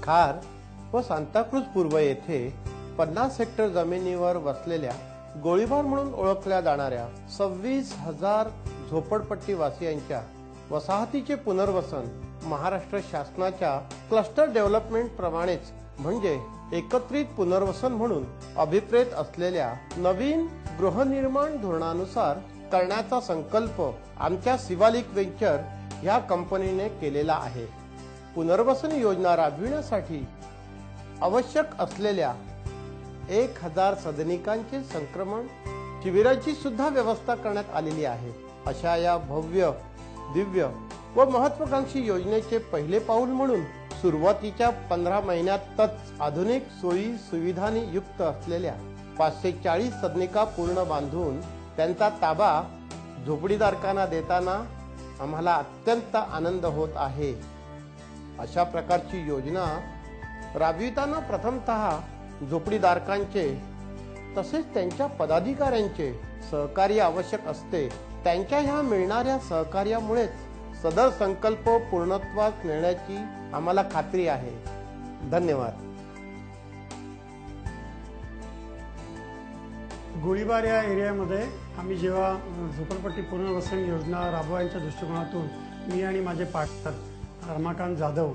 खार व सांताक्रूज पूर्व येथे 50 हेक्टर जमिनीवर वसलेल्या गोळीबार म्हणून ओळखल्या जाणाऱ्या 26,000 झोपडपट्टी वासियांच्या वसाहतीचे पुनर्वसन महाराष्ट्र शासनाच्या क्लस्टर डेव्हलपमेंट प्रमाणेच म्हणजे एकत्रित पुनर्वसन म्हणून अभिप्रेत असलेल्या नवीन गृहनिर्माण धोरणानुसार करण्याचा संकल्प आमच्या शिवालिक वेंचर या कंपनीने केलेला आहे। पुनर्वसन योजना राबविण्यासाठी आवश्यक असलेल्या 1000 सदनिकांचे संक्रमण शिबिराची सुद्धा व्यवस्था करण्यात आलेली आहे। अशा या भव्य दिव्य व महत्वाकांक्षी योजनेचे पहिले पाऊल म्हणून सुरुवातीच्या 15 महिन्यातच आधुनिक सोयी सुविधांनी युक्त असलेल्या 540 सदनिका पूर्ण बांधून त्यांचा ताबा झोपडीधारकांना देताना आम्हाला अत्यंत आनंद होत आहे। अशा प्रकारची योजना राबविताना प्रथमतः झोपडीधारकांचे तसेच त्यांच्या पदाधिकाऱ्यांचे सहकार्य आवश्यक असते। त्यांच्या ह्या मिळणाऱ्या सहकार्यामुळेच सदर संकल्प पूर्णत्वास नेण्याची आम्हाला खात्री आहे। धन्यवाद। गोळीबार या एरियामध्ये आम्ही जेव्हा झोपडपट्टी पुनर्वसन योजना राबवायच्या दृष्टिकोनातून मी आणि माझे पार्टनर रमाकांत जाधव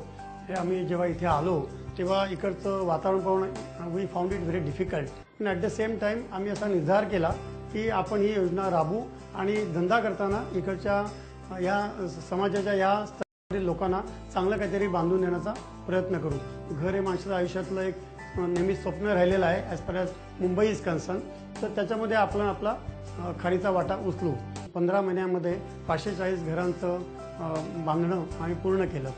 हे आम्ही जेव्हा इथे आलो तेव्हा इकडचं वातावरण पाहून we found it very difficult, पण ॲट द सेम टाइम आम्ही असा निर्धार केला की आपण ही योजना राबवू आणि धंदा करताना इकडच्या या समाजाच्या या स्तरावरील लोकांना चांगलं काहीतरी बांधून देण्याचा प्रयत्न करू। घर हे माणसाच्या आयुष्यातलं एक नेहमी स्वप्न राहिलेलं आहे as per as Mumbai is concern, तर त्याच्यामध्ये आपण आपला खारीचा वाटा उचलू। 15 महिन्यामध्ये 540 घरांचं बांधणं आम्ही पूर्ण केलं।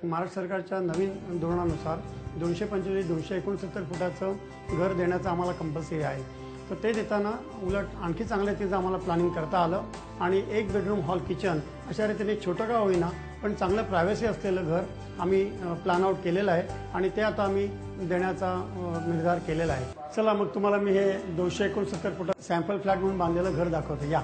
महाराष्ट्र सरकारच्या नवीन धोरणानुसार 225-269 फुटाचं घर देण्याचं आम्हाला कंपल्सरी आहे, तर ते देताना उलट आणखी चांगल्या रीतीचं आम्हाला प्लॅनिंग करता आलं आणि 1 बेडरूम हॉल किचन अशा रीतीने छोटं का होईना पण चांगलं प्रायव्हसी असलेलं घर आम्ही प्लॅन आउट केलेलं आहे आणि ते आता आम्ही देण्याचा निर्धार केलेला आहे। चला मग तुम्हाला मी हे 269 फुटाचं सॅम्पल फ्लॅट म्हणून बांधलेलं घर दाखवतो। या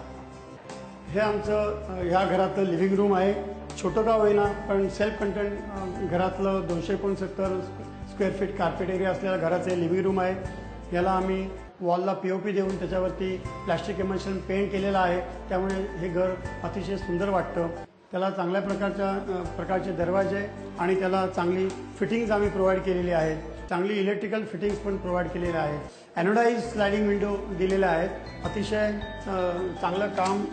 हे आमचं ह्या घरातलं लिव्हिंग रूम आहे। छोटं का होईना पण सेल्फ कंटेंट घरातलं 269 स्क्वेअर फीट कार्पेट एरिया असलेल्या घराचं लिव्हिंग रूम आहे। याला आम्ही वॉलला POP देऊन त्याच्यावरती प्लास्टिक इमल्शन पेंट केलेला आहे, त्यामुळे हे घर अतिशय सुंदर वाटतं। त्याला चांगल्या प्रकारचे दरवाजे आणि त्याला चांगली फिटिंग्स आम्ही प्रोव्हाइड केलेली आहेत। चांगली इलेक्ट्रिकल फिटिंग्स पण प्रोव्हाइड केलेल्या आहेत। ॲनोडाइज स्लायडिंग विंडो दिलेल्या आहेत। अतिशय चांगलं काम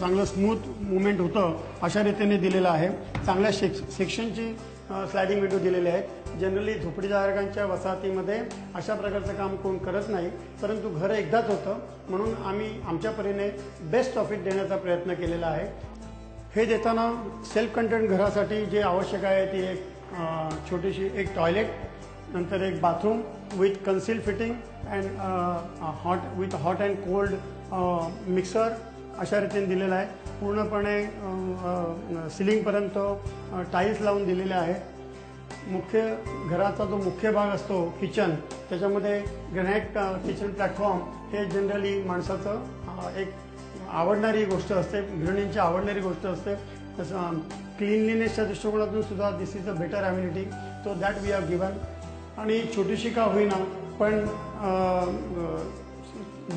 चांगलं स्मूथ मुवमेंट होतं अशा रीतीने दिलेलं आहे। चांगल्या सेक्शनची स्लायडिंग विंडो दिलेले आहेत। जनरली झोपडीधारकांच्या वसाहतीमध्ये अशा प्रकारचं काम कोण करत नाही, परंतु घर एकदाच होतं म्हणून आम्ही आमच्या परीने बेस्ट ऑफ इट देण्याचा प्रयत्न केलेला आहे। हे देताना सेल्फ कंटेंट घरासाठी जे आवश्यक आहे ती एक छोटीशी एक टॉयलेट, नंतर एक bathroom with conceal fitting and hot and cold mixer अशा रीतीने दिलेला आहे। पूर्णपणे सिलिंगपर्यंत टाईल्स लावून दिलेले आहेत। मुख्य घराचा जो मुख्य भाग असतो किचन, त्याच्यामध्ये ग्रॅनाइट किचन प्लॅटफॉर्म हे जनरली माणसाचं एक आवडणारी गोष्ट असते, गृहिणींची आवडणारी गोष्ट असते। तसं क्लीनलीनेसच्या दृष्टिकोनातून सुद्धा this is a better amenity, so that we have given. आणि छोटीशी का होईना पण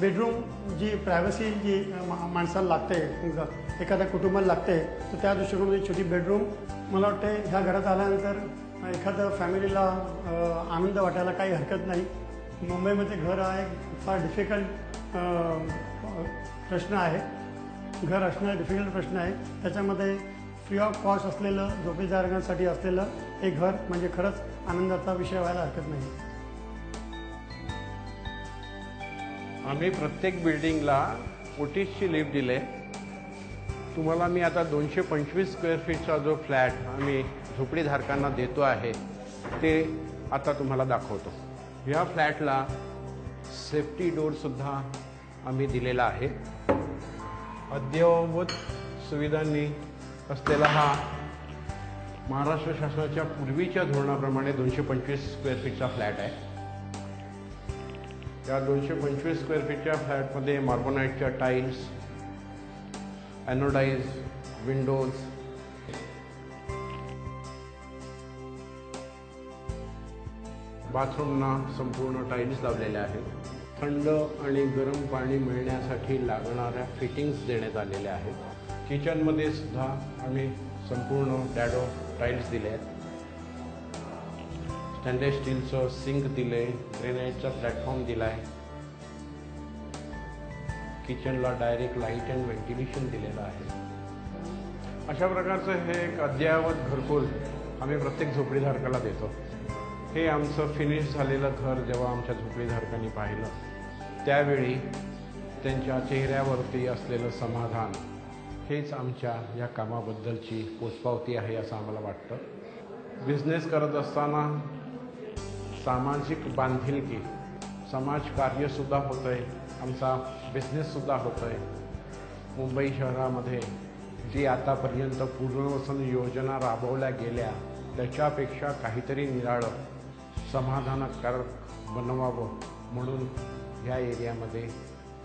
बेडरूम जी प्रायव्हसी जी माणसाला लागते, एखाद्या कुटुंबाला लागते, तर त्या दृष्टिकोनातून छोटी बेडरूम मला वाटते ह्या घरात आल्यानंतर एखाद्या फॅमिलीला आनंद वाटायला काही हरकत नाही। मुंबईमध्ये घर हा एक फार डिफिकल्ट प्रश्न आहे, घर असणं डिफिकल्ट प्रश्न आहे। त्याच्यामध्ये फ्री ऑफ कॉस्ट असलेलं झोपडीधारकांसाठी असलेलं एक घर म्हणजे खरंच आनंदाचा विषय व्हायला हरकत नाही। आम्ही प्रत्येक बिल्डिंगला 25ची लिफ्ट दिले। तुम्हाला मी आता 225 स्क्वेअर फीटचा जो फ्लॅट आम्ही झोपडीधारकांना देतो आहे ते आता तुम्हाला दाखवतो। या फ्लॅटला सेफ्टी डोरसुद्धा आम्ही दिलेला आहे। अद्ययावत सुविधांनी असलेला हा महाराष्ट्र शासनाच्या पूर्वीच्या धोरणाप्रमाणे 225 स्क्वेअर फीटचा फ्लॅट आहे। या 225 स्क्वेअर फीटच्या फ्लॅटमध्ये मार्बोनाइटच्या टाईल्स, एनोडाइज विंडोज, बाथरूमना संपूर्ण टाईल्स लावलेल्या आहेत. थंड आणि गरम पाणी मिळण्यासाठी लागणाऱ्या फिटिंग्स देण्यात आलेल्या आहेत. किचनमध्ये सुद्धा आम्ही संपूर्ण डॅडो टाईल्स दिले आहेत. स्टेनलेस स्टीलचं सिंक दिले, ग्रेनाइटचा प्लॅटफॉर्म दिला आहे. किचनला डायरेक्ट लाईट अँड व्हेंटिलेशन दिलेलं आहे. अशा प्रकारचं हे एक अद्ययावत घरकुल आम्ही प्रत्येक झोपडीधारकाला देतो. हे आमचं फिनिश झालेलं घर जेव्हा आमच्या झोपडीधारकांनी पाहिलं त्यावेळी त्यांच्या चेहऱ्यावरती असलेलं समाधान हेच आमच्या या कामाबद्दलची पोचपावती आहे असं आम्हाला वाटतं. बिझनेस करत असताना सामाजिक बांधिलकी, समाजकार्यसुद्धा होतं आहे, आमचा बिझनेससुद्धा होतो आहे. मुंबई शहरामध्ये जी आतापर्यंत पुनर्वसन योजना राबवल्या गेल्या त्याच्यापेक्षा काहीतरी निराळं, समाधानकारक बनवावं म्हणून ह्या एरियामध्ये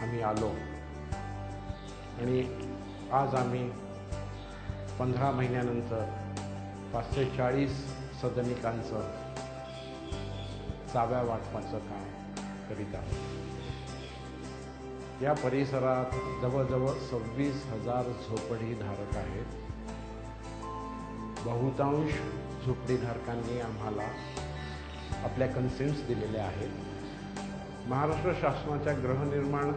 आम्ही आलो आणि आज आम्ही 15 महिन्यानंतर 540 सदनिकांचं चाव्या वाटपाचं काम करीत आहोत. या परिसरात जवळजवळ 26,000 झोपडीधारक आहेत. बहुतांश झोपडीधारकांनी आम्हाला आपल्या कन्सेंट्स दिलेल्या आहेत. महाराष्ट्र शासनाच्या गृहनिर्माण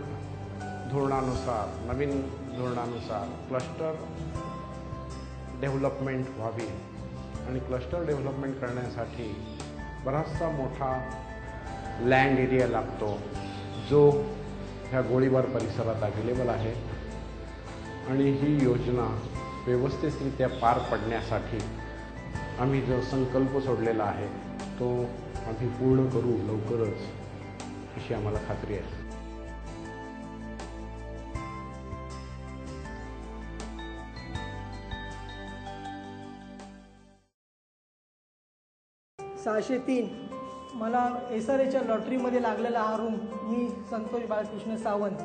धोरणानुसार, नवीन धोरणानुसार क्लस्टर डेव्हलपमेंट व्हावी आणि क्लस्टर डेव्हलपमेंट करण्यासाठी बराचसा मोठा लँड एरिया लागतो जो ह्या गोळीबार परिसरात अवेलेबल आहे. आणि ही योजना व्यवस्थितरित्या पार पडण्यासाठी आम्ही जो संकल्प सोडलेला आहे तो आम्ही पूर्ण करू लवकरच अशी आम्हाला खात्री आहे. सहाशे 3 मला SRAच्या लॉटरीमध्ये लागलेला हा रूम, मी संतोष बाळकृष्ण सावंत,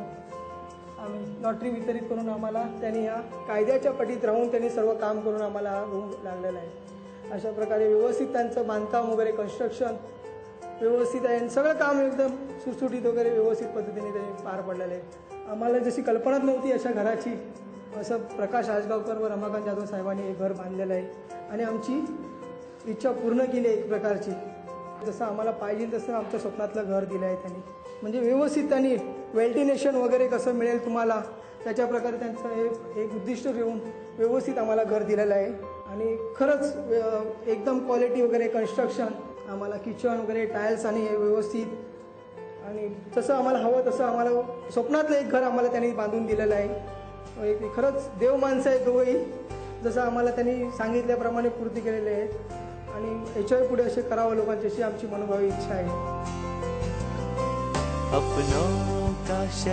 आम्ही लॉटरी वितरित करून आम्हाला त्यांनी ह्या कायद्याच्या पटीत राहून त्यांनी सर्व काम करून आम्हाला हा रूम लागलेला आहे. अशा प्रकारे व्यवस्थित त्यांचं बांधकाम वगैरे, कन्स्ट्रक्शन व्यवस्थित आहे आणि सगळं काम एकदम सुटसुटीत वगैरे व्यवस्थित पद्धतीने त्यांनी पार पडलेलं आहे. आम्हाला जशी कल्पनाच नव्हती अशा घराची, असं प्रकाश आजगावकर व रमाकांत जाधव साहेबांनी हे घर बांधलेलं आहे आणि आमची इच्छा पूर्ण केली एक प्रकारची. जसं आम्हाला पाहिजे तसं आमच्या स्वप्नातलं घर दिलं आहे त्यांनी. म्हणजे व्यवस्थित त्यांनी व्हेंटिलेशन वगैरे कसं मिळेल तुम्हाला त्याच्या प्रकारे त्यांचं हे एक उद्दिष्ट ठेवून व्यवस्थित आम्हाला घर दिलेलं आहे. आणि खरंच एकदम क्वालिटी वगैरे कन्स्ट्रक्शन, आम्हाला किचन वगैरे टाईल्स आणि हे व्यवस्थित आणि जसं आम्हाला हवं तसं आम्हाला स्वप्नातलं एक घर आम्हाला त्यांनी बांधून दिलेलं आहे. एक खरंच देव माणसं आहे दोघंही, जसं आम्हाला त्यांनी सांगितल्याप्रमाणे पूर्ती केलेले आहेत आणि याच्याही पुढे असे करावं लोकांची अशी आमची मनोभावी इच्छा आहे.